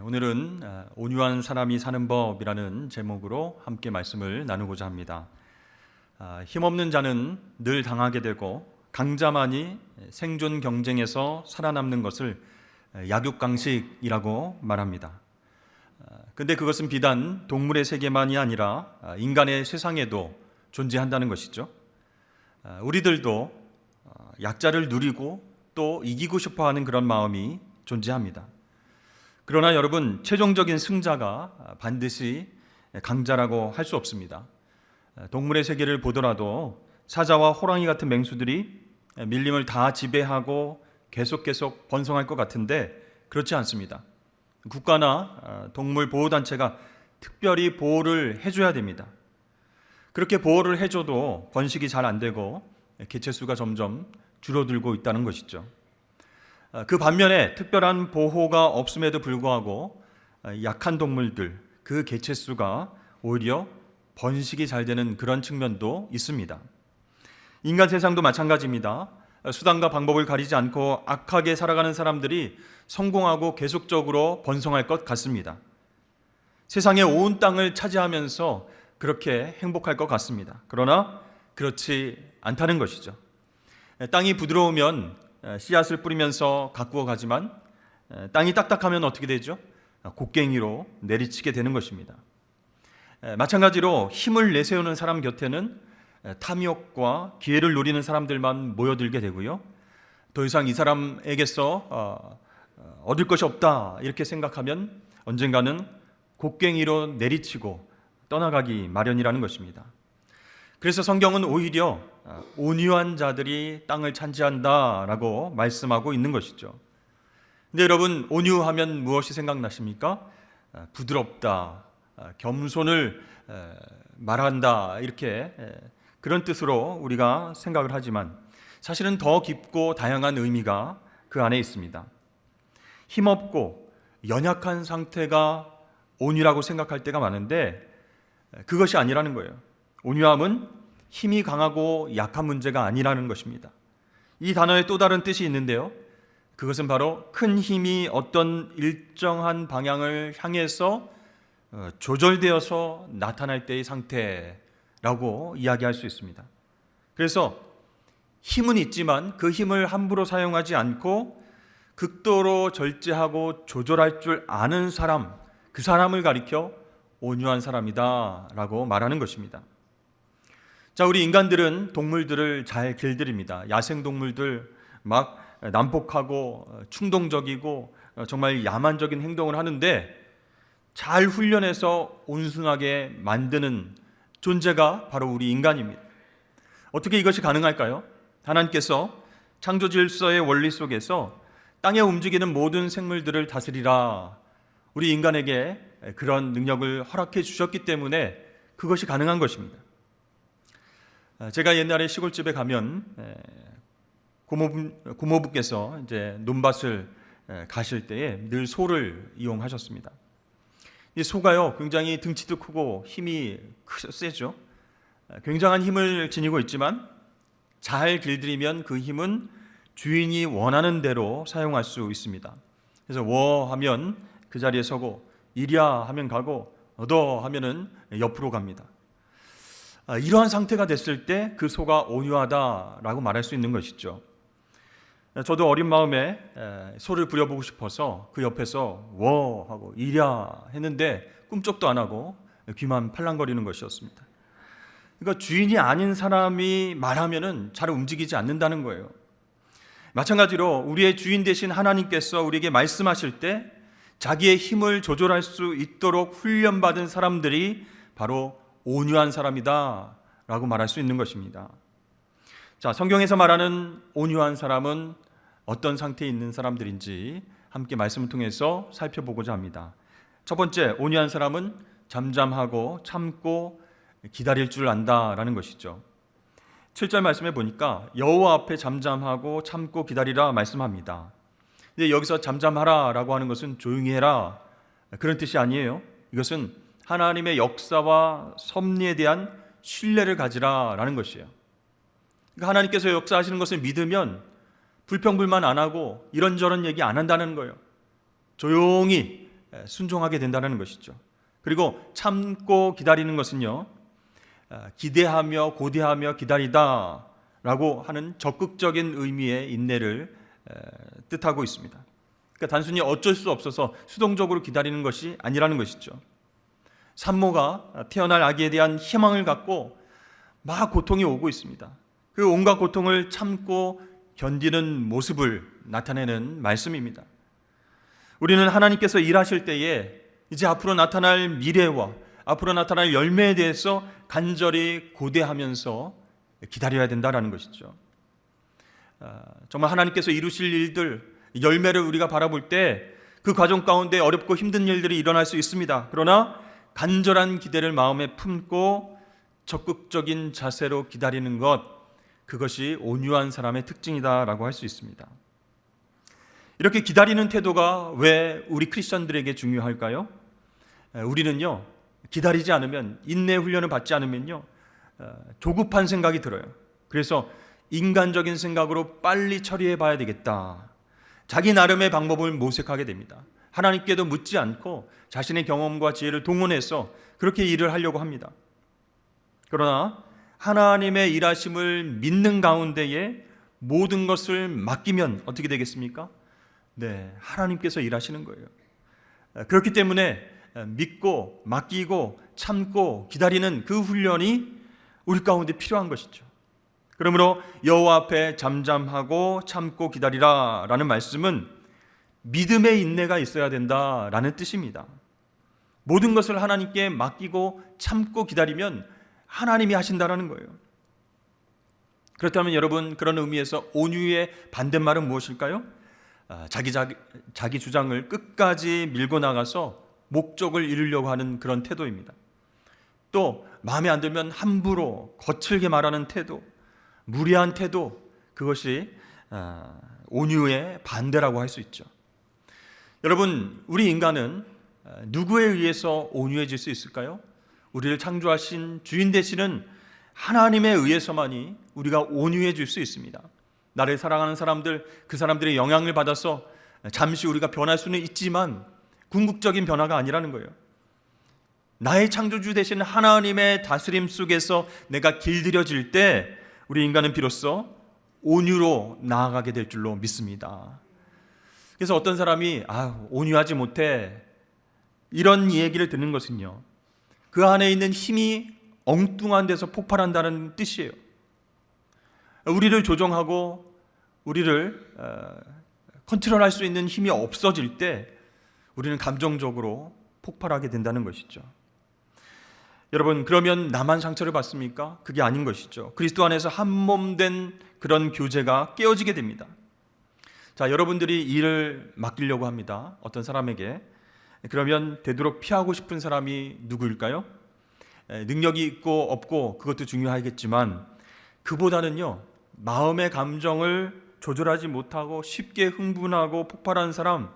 오늘은 온유한 사람이 사는 법이라는 제목으로 함께 말씀을 나누고자 합니다. 힘없는 자는 늘 당하게 되고 강자만이 생존 경쟁에서 살아남는 것을 약육강식이라고 말합니다. 근데 그것은 비단 동물의 세계만이 아니라 인간의 세상에도 존재한다는 것이죠. 우리들도 약자를 누리고 또 이기고 싶어하는 그런 마음이 존재합니다. 그러나 여러분, 최종적인 승자가 반드시 강자라고 할 수 없습니다. 동물의 세계를 보더라도 사자와 호랑이 같은 맹수들이 밀림을 다 지배하고 계속 번성할 것 같은데 그렇지 않습니다. 국가나 동물 보호단체가 특별히 보호를 해줘야 됩니다. 그렇게 보호를 해줘도 번식이 잘 안 되고 개체수가 점점 줄어들고 있다는 것이죠. 그 반면에 특별한 보호가 없음에도 불구하고 약한 동물들, 그 개체수가 오히려 번식이 잘 되는 그런 측면도 있습니다. 인간 세상도 마찬가지입니다. 수단과 방법을 가리지 않고 악하게 살아가는 사람들이 성공하고 계속적으로 번성할 것 같습니다. 세상의 온 땅을 차지하면서 그렇게 행복할 것 같습니다. 그러나 그렇지 않다는 것이죠. 땅이 부드러우면 씨앗을 뿌리면서 가꾸어 가지만 땅이 딱딱하면 어떻게 되죠? 곡괭이로 내리치게 되는 것입니다. 마찬가지로 힘을 내세우는 사람 곁에는 탐욕과 기회를 노리는 사람들만 모여들게 되고요. 더 이상 이 사람에게서 얻을 것이 없다 이렇게 생각하면 언젠가는 곡괭이로 내리치고 떠나가기 마련이라는 것입니다. 그래서 성경은 오히려 온유한 자들이 땅을 차지한다라고 말씀하고 있는 것이죠. 근데 여러분, 온유하면 무엇이 생각나십니까? 부드럽다, 겸손을 말한다 이렇게 그런 뜻으로 우리가 생각을 하지만 사실은 더 깊고 다양한 의미가 그 안에 있습니다. 힘없고 연약한 상태가 온유라고 생각할 때가 많은데 그것이 아니라는 거예요. 온유함은 힘이 강하고 약한 문제가 아니라는 것입니다. 이 단어에 또 다른 뜻이 있는데요. 그것은 바로 큰 힘이 어떤 일정한 방향을 향해서 조절되어서 나타날 때의 상태라고 이야기할 수 있습니다. 그래서 힘은 있지만 그 힘을 함부로 사용하지 않고 극도로 절제하고 조절할 줄 아는 사람, 그 사람을 가리켜 온유한 사람이다 라고 말하는 것입니다. 자, 우리 인간들은 동물들을 잘 길들입니다. 야생동물들 막 난폭하고 충동적이고 정말 야만적인 행동을 하는데 잘 훈련해서 온순하게 만드는 존재가 바로 우리 인간입니다. 어떻게 이것이 가능할까요? 하나님께서 창조 질서의 원리 속에서 땅에 움직이는 모든 생물들을 다스리라, 우리 인간에게 그런 능력을 허락해 주셨기 때문에 그것이 가능한 것입니다. 제가 옛날에 시골집에 가면 고모부께서 이제 논밭을 가실 때에 늘 소를 이용하셨습니다. 이 소가요, 굉장히 등치도 크고 힘이 세죠. 굉장한 힘을 지니고 있지만 잘 길들이면 그 힘은 주인이 원하는 대로 사용할 수 있습니다. 그래서 워 하면 그 자리에 서고, 이랴 하면 가고, 어더 하면은 옆으로 갑니다. 이러한 상태가 됐을 때 그 소가 온유하다라고 말할 수 있는 것이죠. 저도 어린 마음에 소를 부려보고 싶어서 그 옆에서 워 하고 이랴 했는데 꿈쩍도 안 하고 귀만 팔랑거리는 것이었습니다. 그러니까 주인이 아닌 사람이 말하면은 잘 움직이지 않는다는 거예요. 마찬가지로 우리의 주인 되신 하나님께서 우리에게 말씀하실 때 자기의 힘을 조절할 수 있도록 훈련받은 사람들이 바로 온유한 사람이다 라고 말할 수 있는 것입니다. 자, 성경에서 말하는 온유한 사람은 어떤 상태에 있는 사람들인지 함께 말씀을 통해서 살펴보고자 합니다. 첫 번째, 온유한 사람은 잠잠하고 참고 기다릴 줄 안다라는 것이죠. 7절 말씀에 보니까 여호와 앞에 잠잠하고 참고 기다리라 말씀합니다. 근데 여기서 잠잠하라 라고 하는 것은 조용히 해라 그런 뜻이 아니에요. 이것은 하나님의 역사와 섭리에 대한 신뢰를 가지라 라는 것이에요. 그러니까 하나님께서 역사하시는 것을 믿으면 불평불만 안 하고 이런저런 얘기 안 한다는 거예요. 조용히 순종하게 된다는 것이죠. 그리고 참고 기다리는 것은요, 기대하며 고대하며 기다리다 라고 하는 적극적인 의미의 인내를 뜻하고 있습니다. 그러니까 단순히 어쩔 수 없어서 수동적으로 기다리는 것이 아니라는 것이죠. 산모가 태어날 아기에 대한 희망을 갖고 막 고통이 오고 있습니다. 그 온갖 고통을 참고 견디는 모습을 나타내는 말씀입니다. 우리는 하나님께서 일하실 때에 이제 앞으로 나타날 미래와 앞으로 나타날 열매에 대해서 간절히 고대하면서 기다려야 된다는 것이죠. 정말 하나님께서 이루실 일들, 열매를 우리가 바라볼 때 그 과정 가운데 어렵고 힘든 일들이 일어날 수 있습니다. 그러나 간절한 기대를 마음에 품고 적극적인 자세로 기다리는 것, 그것이 온유한 사람의 특징이다라고 할 수 있습니다. 이렇게 기다리는 태도가 왜 우리 크리스천들에게 중요할까요? 우리는요, 기다리지 않으면, 인내 훈련을 받지 않으면요, 조급한 생각이 들어요. 그래서 인간적인 생각으로 빨리 처리해 봐야 되겠다. 자기 나름의 방법을 모색하게 됩니다. 하나님께도 묻지 않고 자신의 경험과 지혜를 동원해서 그렇게 일을 하려고 합니다. 그러나 하나님의 일하심을 믿는 가운데에 모든 것을 맡기면 어떻게 되겠습니까? 네, 하나님께서 일하시는 거예요. 그렇기 때문에 믿고 맡기고 참고 기다리는 그 훈련이 우리 가운데 필요한 것이죠. 그러므로 여호와 앞에 잠잠하고 참고 기다리라 라는 말씀은 믿음의 인내가 있어야 된다라는 뜻입니다. 모든 것을 하나님께 맡기고 참고 기다리면 하나님이 하신다라는 거예요. 그렇다면 여러분, 그런 의미에서 온유의 반대말은 무엇일까요? 자기 주장을 끝까지 밀고 나가서 목적을 이루려고 하는 그런 태도입니다. 또 마음에 안 들면 함부로 거칠게 말하는 태도, 무례한 태도, 그것이 온유의 반대라고 할 수 있죠. 여러분, 우리 인간은 누구에 의해서 온유해질 수 있을까요? 우리를 창조하신 주인 되시는 하나님에 의해서만이 우리가 온유해질 수 있습니다. 나를 사랑하는 사람들, 그 사람들의 영향을 받아서 잠시 우리가 변할 수는 있지만 궁극적인 변화가 아니라는 거예요. 나의 창조주 되신 하나님의 다스림 속에서 내가 길들여질 때 우리 인간은 비로소 온유로 나아가게 될 줄로 믿습니다. 그래서 어떤 사람이 온유하지 못해, 이런 얘기를 듣는 것은요, 그 안에 있는 힘이 엉뚱한 데서 폭발한다는 뜻이에요. 우리를 조정하고 우리를 컨트롤할 수 있는 힘이 없어질 때 우리는 감정적으로 폭발하게 된다는 것이죠. 여러분, 그러면 나만 상처를 받습니까? 그게 아닌 것이죠. 그리스도 안에서 한 몸 된 그런 교제가 깨어지게 됩니다. 자, 여러분들이 일을 맡기려고 합니다. 어떤 사람에게. 그러면 되도록 피하고 싶은 사람이 누구일까요? 능력이 있고 없고 그것도 중요하겠지만 그보다는요, 마음의 감정을 조절하지 못하고 쉽게 흥분하고 폭발하는 사람,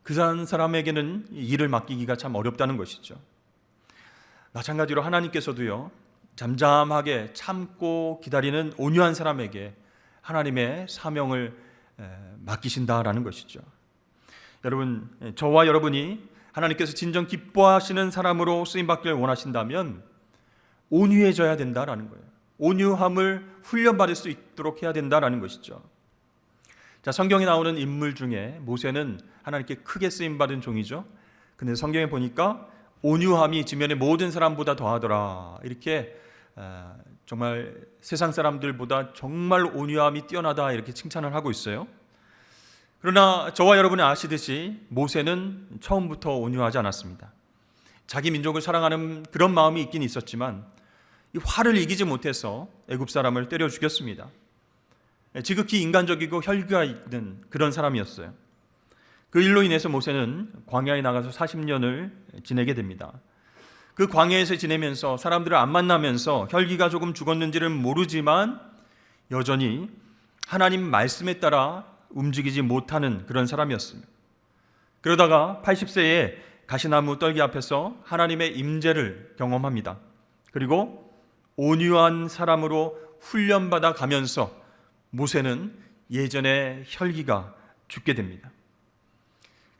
그 사람에게는 일을 맡기기가 참 어렵다는 것이죠. 마찬가지로 하나님께서도요, 잠잠하게 참고 기다리는 온유한 사람에게 하나님의 사명을 맡기신다라는 것이죠. 여러분, 저와 여러분이 하나님께서 진정 기뻐하시는 사람으로 쓰임받기를 원하신다면 온유해져야 된다라는 거예요. 온유함을 훈련받을 수 있도록 해야 된다라는 것이죠. 자, 성경에 나오는 인물 중에 모세는 하나님께 크게 쓰임받은 종이죠. 근데 성경에 보니까 온유함이 지면의 모든 사람보다 더하더라, 이렇게 정말 세상 사람들보다 정말 온유함이 뛰어나다, 이렇게 칭찬을 하고 있어요. 그러나 저와 여러분이 아시듯이 모세는 처음부터 온유하지 않았습니다. 자기 민족을 사랑하는 그런 마음이 있긴 있었지만 이 화를 이기지 못해서 애굽 사람을 때려 죽였습니다. 지극히 인간적이고 혈기가 있는 그런 사람이었어요. 그 일로 인해서 모세는 광야에 나가서 40년을 지내게 됩니다. 그 광야에서 지내면서 사람들을 안 만나면서 혈기가 조금 죽었는지는 모르지만 여전히 하나님 말씀에 따라 움직이지 못하는 그런 사람이었습니다. 그러다가 80세에 가시나무 떨기 앞에서 하나님의 임재를 경험합니다. 그리고 온유한 사람으로 훈련받아 가면서 모세는 예전의 혈기가 죽게 됩니다.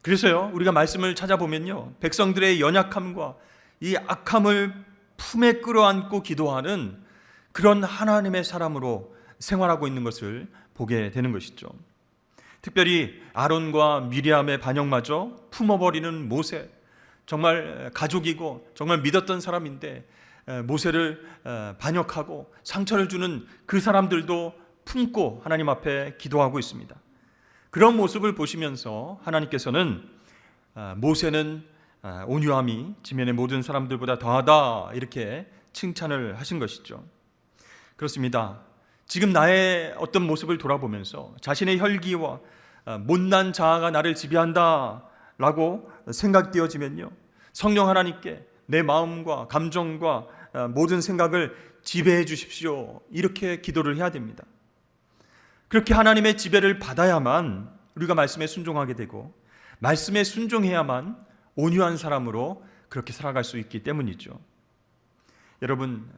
그래서요, 우리가 말씀을 찾아보면요, 백성들의 연약함과 이 악함을 품에 끌어안고 기도하는 그런 하나님의 사람으로 생활하고 있는 것을 보게 되는 것이죠. 특별히 아론과 미리암의 반역마저 품어버리는 모세, 정말 가족이고 정말 믿었던 사람인데 모세를 반역하고 상처를 주는 그 사람들도 품고 하나님 앞에 기도하고 있습니다. 그런 모습을 보시면서 하나님께서는 모세는 온유함이 지면의 모든 사람들보다 더하다, 이렇게 칭찬을 하신 것이죠. 그렇습니다. 지금 나의 어떤 모습을 돌아보면서 자신의 혈기와 못난 자아가 나를 지배한다 라고 생각되어지면요, 성령 하나님께 내 마음과 감정과 모든 생각을 지배해 주십시오, 이렇게 기도를 해야 됩니다. 그렇게 하나님의 지배를 받아야만 우리가 말씀에 순종하게 되고, 말씀에 순종해야만 온유한 사람으로 그렇게 살아갈 수 있기 때문이죠. 여러분,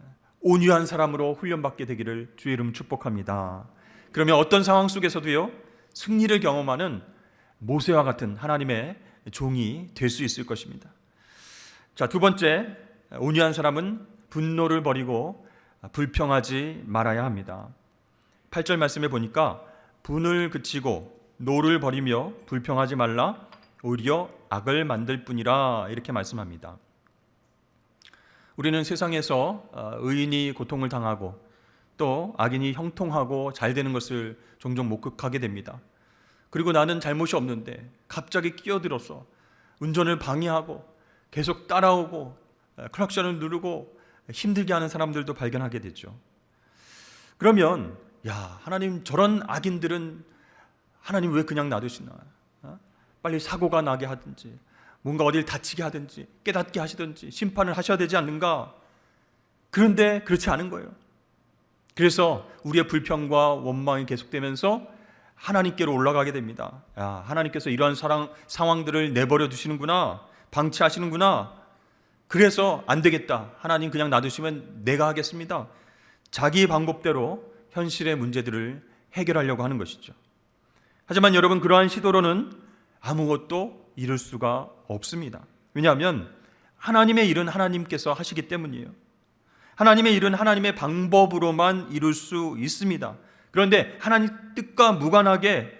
온유한 사람으로 훈련받게 되기를 주의 이름 축복합니다. 그러면 어떤 상황 속에서도요, 승리를 경험하는 모세와 같은 하나님의 종이 될 수 있을 것입니다. 자, 두 번째, 온유한 사람은 분노를 버리고 불평하지 말아야 합니다. 8절 말씀에 보니까 분을 그치고 노를 버리며 불평하지 말라, 오히려 악을 만들 뿐이라, 이렇게 말씀합니다. 우리는 세상에서 의인이 고통을 당하고 또 악인이 형통하고 잘 되는 것을 종종 목격하게 됩니다. 그리고 나는 잘못이 없는데 갑자기 끼어들어서 운전을 방해하고 계속 따라오고 클락션을 누르고 힘들게 하는 사람들도 발견하게 되죠. 그러면 하나님, 저런 악인들은 하나님 왜 그냥 놔두시나? 빨리 사고가 나게 하든지 뭔가 어딜 다치게 하든지 깨닫게 하시든지 심판을 하셔야 되지 않는가? 그런데 그렇지 않은 거예요. 그래서 우리의 불평과 원망이 계속되면서 하나님께로 올라가게 됩니다. 하나님께서 이러한 상황들을 내버려 두시는구나, 방치하시는구나. 그래서 안 되겠다, 하나님 그냥 놔두시면 내가 하겠습니다. 자기 방법대로 현실의 문제들을 해결하려고 하는 것이죠. 하지만 여러분, 그러한 시도로는 아무것도 이룰 수가 없습니다. 왜냐하면 하나님의 일은 하나님께서 하시기 때문이에요. 하나님의 일은 하나님의 방법으로만 이룰 수 있습니다. 그런데 하나님 뜻과 무관하게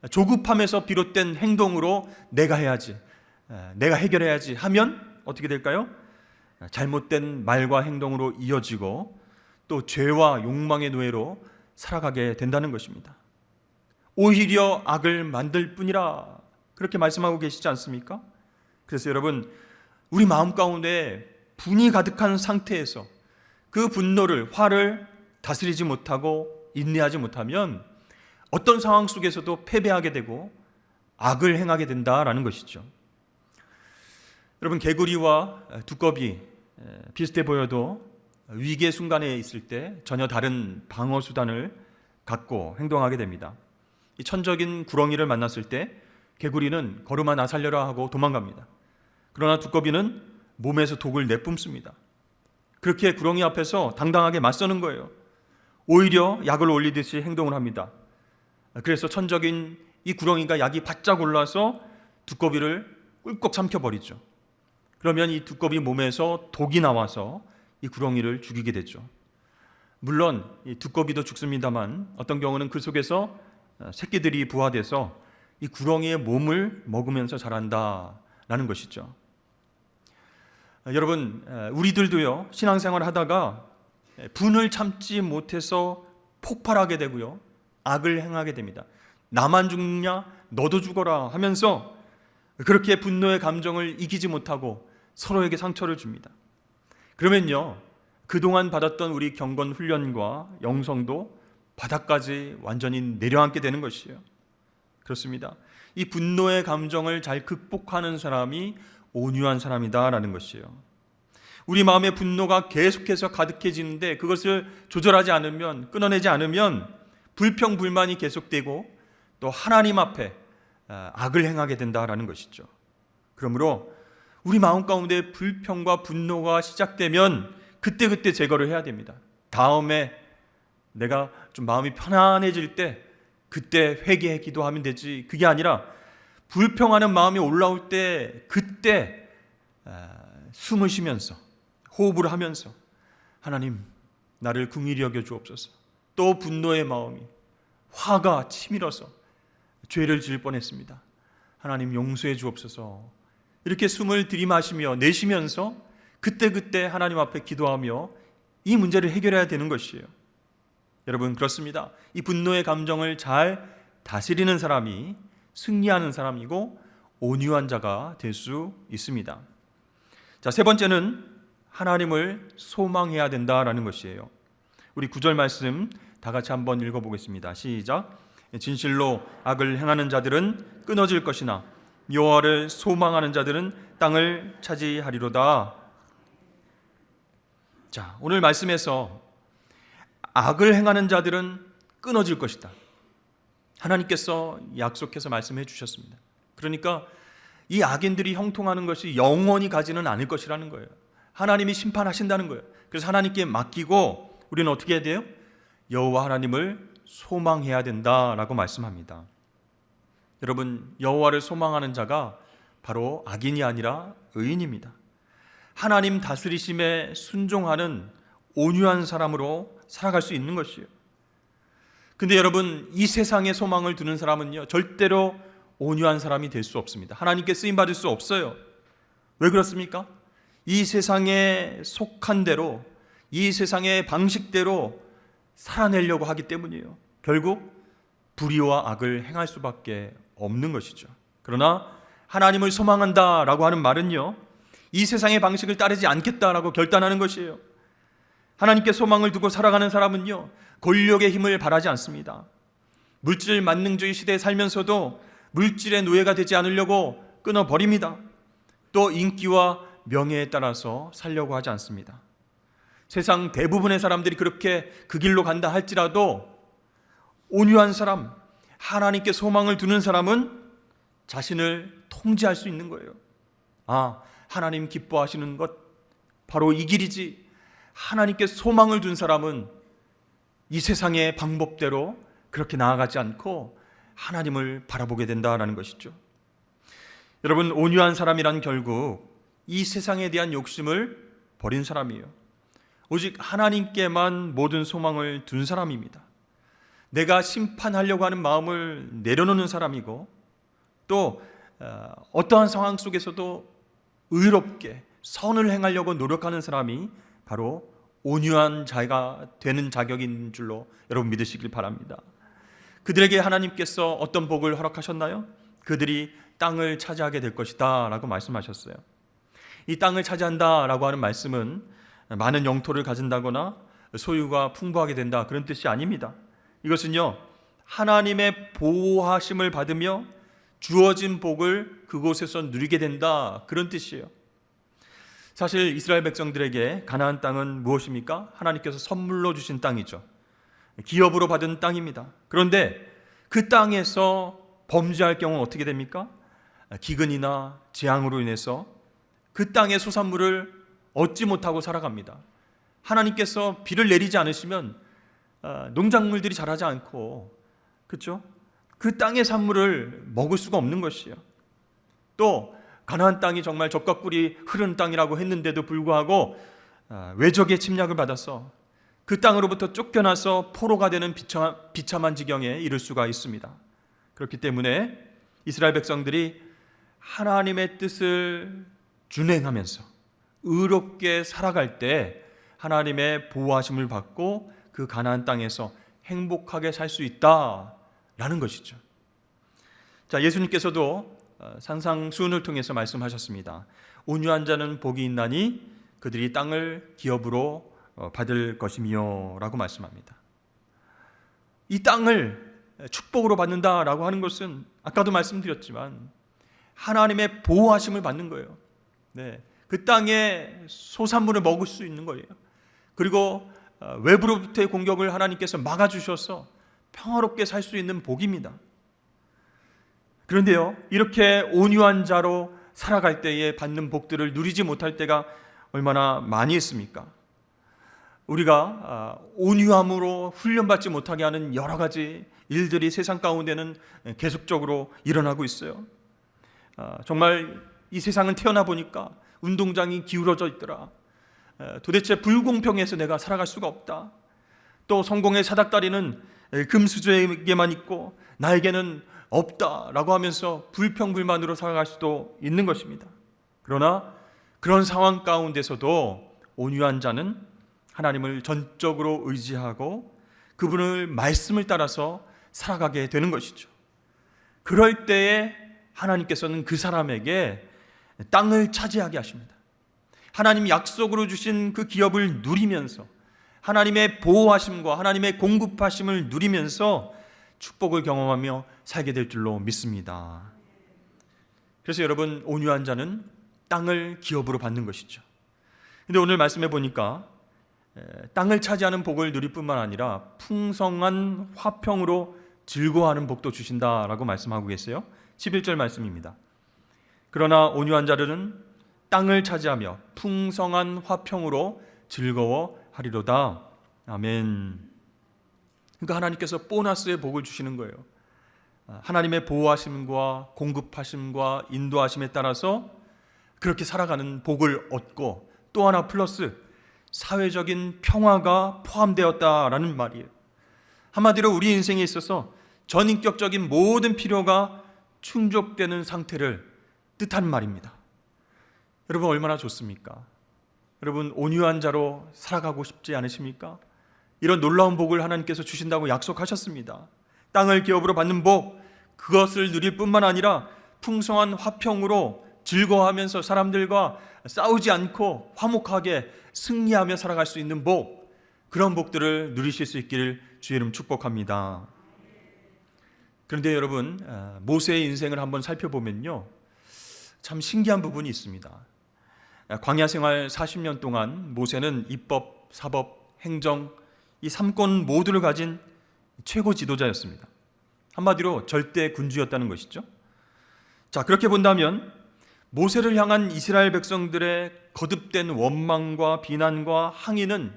조급함에서 비롯된 행동으로 내가 해야지, 내가 해결해야지 하면 어떻게 될까요? 잘못된 말과 행동으로 이어지고 또 죄와 욕망의 노예로 살아가게 된다는 것입니다. 오히려 악을 만들 뿐이라, 그렇게 말씀하고 계시지 않습니까? 그래서 여러분, 우리 마음 가운데 분이 가득한 상태에서 그 분노를, 화를 다스리지 못하고 인내하지 못하면 어떤 상황 속에서도 패배하게 되고 악을 행하게 된다라는 것이죠. 여러분, 개구리와 두꺼비 비슷해 보여도 위기의 순간에 있을 때 전혀 다른 방어 수단을 갖고 행동하게 됩니다. 이 천적인 구렁이를 만났을 때 개구리는 걸음아 나 살려라 하고 도망갑니다. 그러나 두꺼비는 몸에서 독을 내뿜습니다. 그렇게 구렁이 앞에서 당당하게 맞서는 거예요. 오히려 약을 올리듯이 행동을 합니다. 그래서 천적인 이 구렁이가 약이 바짝 올라서 두꺼비를 꿀꺽 삼켜버리죠. 그러면 이 두꺼비 몸에서 독이 나와서 이 구렁이를 죽이게 되죠. 물론 이 두꺼비도 죽습니다만 어떤 경우는 그 속에서 새끼들이 부화돼서 이 구렁이의 몸을 먹으면서 자란다라는 것이죠. 여러분, 우리들도요, 신앙생활을 하다가 분을 참지 못해서 폭발하게 되고요, 악을 행하게 됩니다. 나만 죽냐, 너도 죽어라 하면서 그렇게 분노의 감정을 이기지 못하고 서로에게 상처를 줍니다. 그러면요, 그동안 받았던 우리 경건 훈련과 영성도 바닥까지 완전히 내려앉게 되는 것이에요. 그렇습니다. 이 분노의 감정을 잘 극복하는 사람이 온유한 사람이다라는 것이에요. 우리 마음에 분노가 계속해서 가득해지는데 그것을 조절하지 않으면, 끊어내지 않으면 불평불만이 계속되고 또 하나님 앞에 악을 행하게 된다라는 것이죠. 그러므로 우리 마음 가운데 불평과 분노가 시작되면 그때그때 제거를 해야 됩니다. 다음에 내가 좀 마음이 편안해질 때 그때 회개해 기도하면 되지, 그게 아니라 불평하는 마음이 올라올 때 그때 숨을 쉬면서 호흡을 하면서 하나님 나를 긍휼히 여겨 주옵소서. 또 분노의 마음이 화가 치밀어서 죄를 지을 뻔했습니다. 하나님 용서해 주옵소서. 이렇게 숨을 들이마시며 내쉬면서 그때 하나님 앞에 기도하며 이 문제를 해결해야 되는 것이에요. 여러분 그렇습니다. 이 분노의 감정을 잘 다스리는 사람이 승리하는 사람이고 온유한 자가 될 수 있습니다. 자, 세 번째는 하나님을 소망해야 된다라는 것이에요. 우리 9절 말씀 다 같이 한번 읽어보겠습니다. 시작. 진실로 악을 행하는 자들은 끊어질 것이나 여호와를 소망하는 자들은 땅을 차지하리로다. 자, 오늘 말씀에서 악을 행하는 자들은 끊어질 것이다. 하나님께서 약속해서 말씀해 주셨습니다. 그러니까 이 악인들이 형통하는 것이 영원히 가지는 않을 것이라는 거예요. 하나님이 심판하신다는 거예요. 그래서 하나님께 맡기고 우리는 어떻게 해야 돼요? 여호와 하나님을 소망해야 된다라고 말씀합니다. 여러분, 여호와를 소망하는 자가 바로 악인이 아니라 의인입니다. 하나님 다스리심에 순종하는 온유한 사람으로 살아갈 수 있는 것이에요. 근데 여러분, 이 세상에 소망을 두는 사람은요, 절대로 온유한 사람이 될 수 없습니다. 하나님께 쓰임 받을 수 없어요. 왜 그렇습니까? 이 세상에 속한 대로, 이 세상의 방식대로 살아내려고 하기 때문이에요. 결국 불의와 악을 행할 수밖에 없는 것이죠. 그러나 하나님을 소망한다라고 하는 말은요, 이 세상의 방식을 따르지 않겠다라고 결단하는 것이에요. 하나님께 소망을 두고 살아가는 사람은요, 권력의 힘을 바라지 않습니다. 물질 만능주의 시대에 살면서도 물질의 노예가 되지 않으려고 끊어버립니다. 또 인기와 명예에 따라서 살려고 하지 않습니다. 세상 대부분의 사람들이 그렇게 그 길로 간다 할지라도 온유한 사람, 하나님께 소망을 두는 사람은 자신을 통제할 수 있는 거예요. 아, 하나님 기뻐하시는 것 바로 이 길이지. 하나님께 소망을 둔 사람은 이 세상의 방법대로 그렇게 나아가지 않고 하나님을 바라보게 된다는 것이죠. 여러분, 온유한 사람이란 결국 이 세상에 대한 욕심을 버린 사람이에요. 오직 하나님께만 모든 소망을 둔 사람입니다. 내가 심판하려고 하는 마음을 내려놓는 사람이고, 또 어떠한 상황 속에서도 의롭게 선을 행하려고 노력하는 사람이 바로 온유한 자가 되는 자격인 줄로 여러분 믿으시길 바랍니다. 그들에게 하나님께서 어떤 복을 허락하셨나요? 그들이 땅을 차지하게 될 것이다 라고 말씀하셨어요. 이 땅을 차지한다 라고 하는 말씀은 많은 영토를 가진다거나 소유가 풍부하게 된다, 그런 뜻이 아닙니다. 이것은요, 하나님의 보호하심을 받으며 주어진 복을 그곳에서 누리게 된다, 그런 뜻이에요. 사실 이스라엘 백성들에게 가나안 땅은 무엇입니까? 하나님께서 선물로 주신 땅이죠. 기업으로 받은 땅입니다. 그런데 그 땅에서 범죄할 경우는 어떻게 됩니까? 기근이나 재앙으로 인해서 그 땅의 소산물을 얻지 못하고 살아갑니다. 하나님께서 비를 내리지 않으시면 농작물들이 자라지 않고, 그렇죠? 그 땅의 산물을 먹을 수가 없는 것이에요. 또 가나안 땅이 정말 젖과 꿀이 흐르는 땅이라고 했는데도 불구하고 외적의 침략을 받아서 그 땅으로부터 쫓겨나서 포로가 되는 비참한 지경에 이를 수가 있습니다. 그렇기 때문에 이스라엘 백성들이 하나님의 뜻을 준행하면서 의롭게 살아갈 때 하나님의 보호하심을 받고 그 가나안 땅에서 행복하게 살 수 있다라는 것이죠. 자, 예수님께서도 산상수훈을 통해서 말씀하셨습니다. 온유한 자는 복이 있나니 그들이 땅을 기업으로 받을 것이며 라고 말씀합니다. 이 땅을 축복으로 받는다라고 하는 것은 아까도 말씀드렸지만 하나님의 보호하심을 받는 거예요. 네, 그 땅의 소산물을 먹을 수 있는 거예요. 그리고 외부로부터의 공격을 하나님께서 막아주셔서 평화롭게 살 수 있는 복입니다. 그런데요, 이렇게 온유한 자로 살아갈 때에 받는 복들을 누리지 못할 때가 얼마나 많이 있습니까? 우리가 온유함으로 훈련받지 못하게 하는 여러 가지 일들이 세상 가운데는 계속적으로 일어나고 있어요. 정말 이 세상은 태어나 보니까 운동장이 기울어져 있더라. 도대체 불공평해서 내가 살아갈 수가 없다. 또 성공의 사닥다리는 금수저에게만 있고 나에게는 없다라고 하면서 불평불만으로 살아갈 수도 있는 것입니다. 그러나 그런 상황 가운데서도 온유한 자는 하나님을 전적으로 의지하고 그분의 말씀을 따라서 살아가게 되는 것이죠. 그럴 때에 하나님께서는 그 사람에게 땅을 차지하게 하십니다. 하나님 약속으로 주신 그 기업을 누리면서 하나님의 보호하심과 하나님의 공급하심을 누리면서 축복을 경험하며 살게 될 줄로 믿습니다. 그래서 여러분, 온유한 자는 땅을 기업으로 받는 것이죠. 근데 오늘 말씀해 보니까 땅을 차지하는 복을 누릴 뿐만 아니라 풍성한 화평으로 즐거워하는 복도 주신다라고 말씀하고 계세요. 11절 말씀입니다. 그러나 온유한 자들은 땅을 차지하며 풍성한 화평으로 즐거워하리로다. 아멘. 그러니까 하나님께서 보너스의 복을 주시는 거예요. 하나님의 보호하심과 공급하심과 인도하심에 따라서 그렇게 살아가는 복을 얻고 또 하나 플러스 사회적인 평화가 포함되었다라는 말이에요. 한마디로 우리 인생에 있어서 전인격적인 모든 필요가 충족되는 상태를 뜻하는 말입니다. 여러분, 얼마나 좋습니까? 여러분, 온유한 자로 살아가고 싶지 않으십니까? 이런 놀라운 복을 하나님께서 주신다고 약속하셨습니다. 땅을 기업으로 받는 복, 그것을 누릴 뿐만 아니라 풍성한 화평으로 즐거워하면서 사람들과 싸우지 않고 화목하게 승리하며 살아갈 수 있는 복, 그런 복들을 누리실 수 있기를 주의 이름 축복합니다. 그런데 여러분, 모세의 인생을 한번 살펴보면요, 참 신기한 부분이 있습니다. 광야 생활 40년 동안 모세는 입법, 사법, 행정 이 3권 모두를 가진 최고 지도자였습니다. 한마디로 절대 군주였다는 것이죠. 자, 그렇게 본다면 모세를 향한 이스라엘 백성들의 거듭된 원망과 비난과 항의는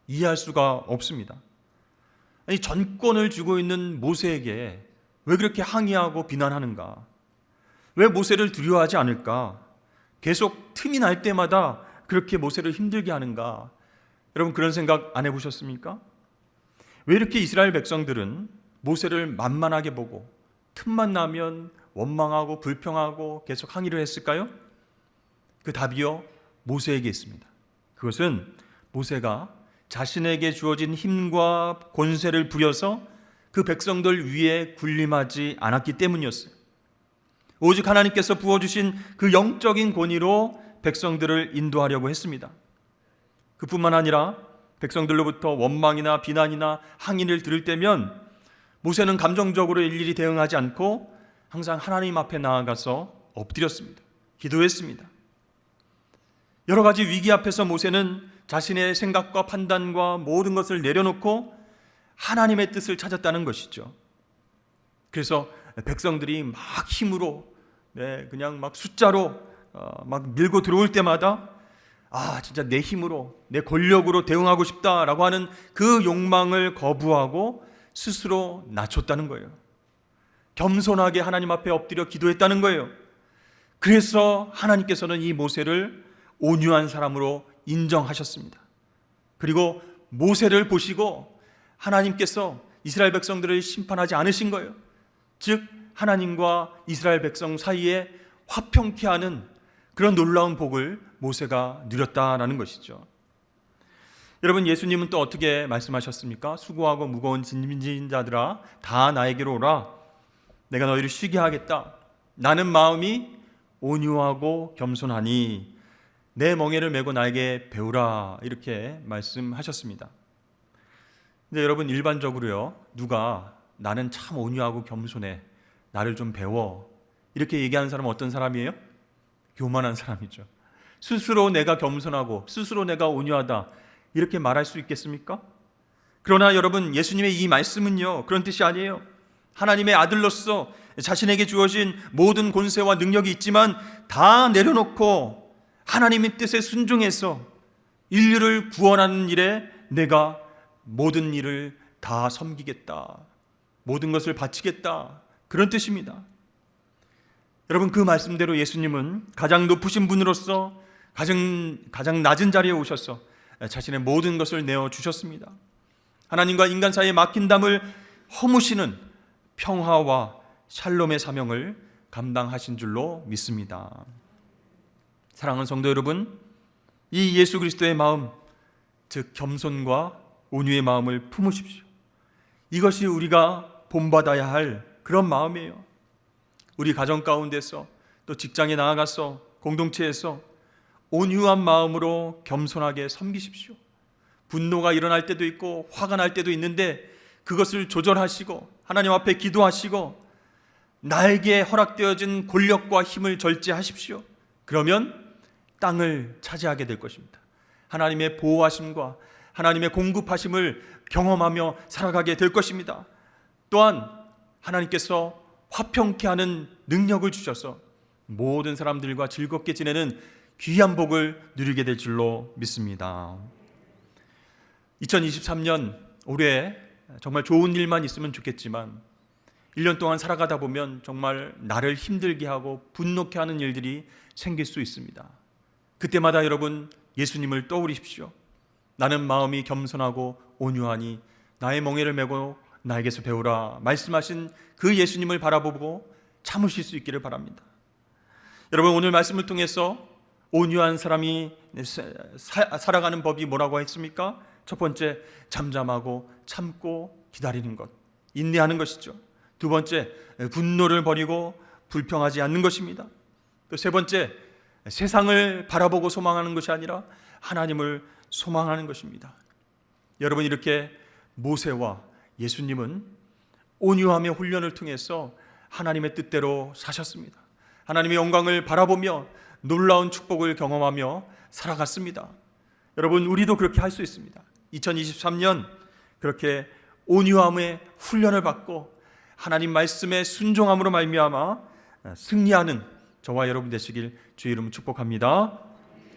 이해할 수가 없습니다. 아니, 전권을 쥐고 있는 모세에게 왜 그렇게 항의하고 비난하는가? 왜 모세를 두려워하지 않을까? 계속 틈이 날 때마다 그렇게 모세를 힘들게 하는가? 여러분, 그런 생각 안 해보셨습니까? 왜 이렇게 이스라엘 백성들은 모세를 만만하게 보고 틈만 나면 원망하고 불평하고 계속 항의를 했을까요? 그 답이요, 모세에게 있습니다. 그것은 모세가 자신에게 주어진 힘과 권세를 부려서 그 백성들 위에 군림하지 않았기 때문이었어요. 오직 하나님께서 부어주신 그 영적인 권위로 백성들을 인도하려고 했습니다. 그뿐만 아니라 백성들로부터 원망이나 비난이나 항의를 들을 때면 모세는 감정적으로 일일이 대응하지 않고 항상 하나님 앞에 나아가서 엎드렸습니다. 기도했습니다. 여러 가지 위기 앞에서 모세는 자신의 생각과 판단과 모든 것을 내려놓고 하나님의 뜻을 찾았다는 것이죠. 그래서 백성들이 막 힘으로 그냥 막 숫자로 막 밀고 들어올 때마다 진짜 내 힘으로 내 권력으로 대응하고 싶다라고 하는 그 욕망을 거부하고 스스로 낮췄다는 거예요. 겸손하게 하나님 앞에 엎드려 기도했다는 거예요. 그래서 하나님께서는 이 모세를 온유한 사람으로 인정하셨습니다. 그리고 모세를 보시고 하나님께서 이스라엘 백성들을 심판하지 않으신 거예요. 즉 하나님과 이스라엘 백성 사이에 화평케 하는 그런 놀라운 복을 모세가 누렸다라는 것이죠. 여러분, 예수님은 또 어떻게 말씀하셨습니까? 수고하고 무거운 짐진 자들아 다 나에게로 오라. 내가 너희를 쉬게 하겠다. 나는 마음이 온유하고 겸손하니 내 멍에를 메고 나에게 배우라. 이렇게 말씀하셨습니다. 근데 여러분, 일반적으로요, 누가 나는 참 온유하고 겸손해, 나를 좀 배워, 이렇게 얘기하는 사람은 어떤 사람이에요? 교만한 사람이죠. 스스로 내가 겸손하고 스스로 내가 온유하다 이렇게 말할 수 있겠습니까? 그러나 여러분, 예수님의 이 말씀은요, 그런 뜻이 아니에요. 하나님의 아들로서 자신에게 주어진 모든 권세와 능력이 있지만 다 내려놓고 하나님의 뜻에 순종해서 인류를 구원하는 일에 내가 모든 일을 다 섬기겠다, 모든 것을 바치겠다, 그런 뜻입니다. 여러분, 그 말씀대로 예수님은 가장 높으신 분으로서 가장 낮은 자리에 오셔서 자신의 모든 것을 내어주셨습니다. 하나님과 인간 사이에 막힌 담을 허무시는 평화와 샬롬의 사명을 감당하신 줄로 믿습니다. 사랑하는 성도 여러분, 이 예수 그리스도의 마음, 즉 겸손과 온유의 마음을 품으십시오. 이것이 우리가 본받아야 할 그런 마음이에요. 우리 가정 가운데서, 또 직장에 나아가서, 공동체에서 온유한 마음으로 겸손하게 섬기십시오. 분노가 일어날 때도 있고 화가 날 때도 있는데 그것을 조절하시고 하나님 앞에 기도하시고 나에게 허락되어진 권력과 힘을 절제하십시오. 그러면 땅을 차지하게 될 것입니다. 하나님의 보호하심과 하나님의 공급하심을 경험하며 살아가게 될 것입니다. 또한 하나님께서 화평케 하는 능력을 주셔서 모든 사람들과 즐겁게 지내는 귀한 복을 누리게 될 줄로 믿습니다. 2023년 올해 정말 좋은 일만 있으면 좋겠지만 1년 동안 살아가다 보면 정말 나를 힘들게 하고 분노케 하는 일들이 생길 수 있습니다. 그때마다 여러분, 예수님을 떠올리십시오. 나는 마음이 겸손하고 온유하니 나의 멍에를 메고 나에게서 배우라 말씀하신 그 예수님을 바라보고 참으실 수 있기를 바랍니다. 여러분, 오늘 말씀을 통해서 온유한 사람이 살아가는 법이 뭐라고 했습니까? 첫 번째, 잠잠하고 참고 기다리는 것, 인내하는 것이죠. 두 번째, 분노를 버리고 불평하지 않는 것입니다. 또 세 번째, 세상을 바라보고 소망하는 것이 아니라 하나님을 소망하는 것입니다. 여러분, 이렇게 모세와 예수님은 온유함의 훈련을 통해서 하나님의 뜻대로 사셨습니다. 하나님의 영광을 바라보며 놀라운 축복을 경험하며 살아갔습니다. 여러분, 우리도 그렇게 할 수 있습니다. 2023년 그렇게 온유함의 훈련을 받고 하나님 말씀의 순종함으로 말미암아 승리하는 저와 여러분 되시길 주의 이름으로 축복합니다.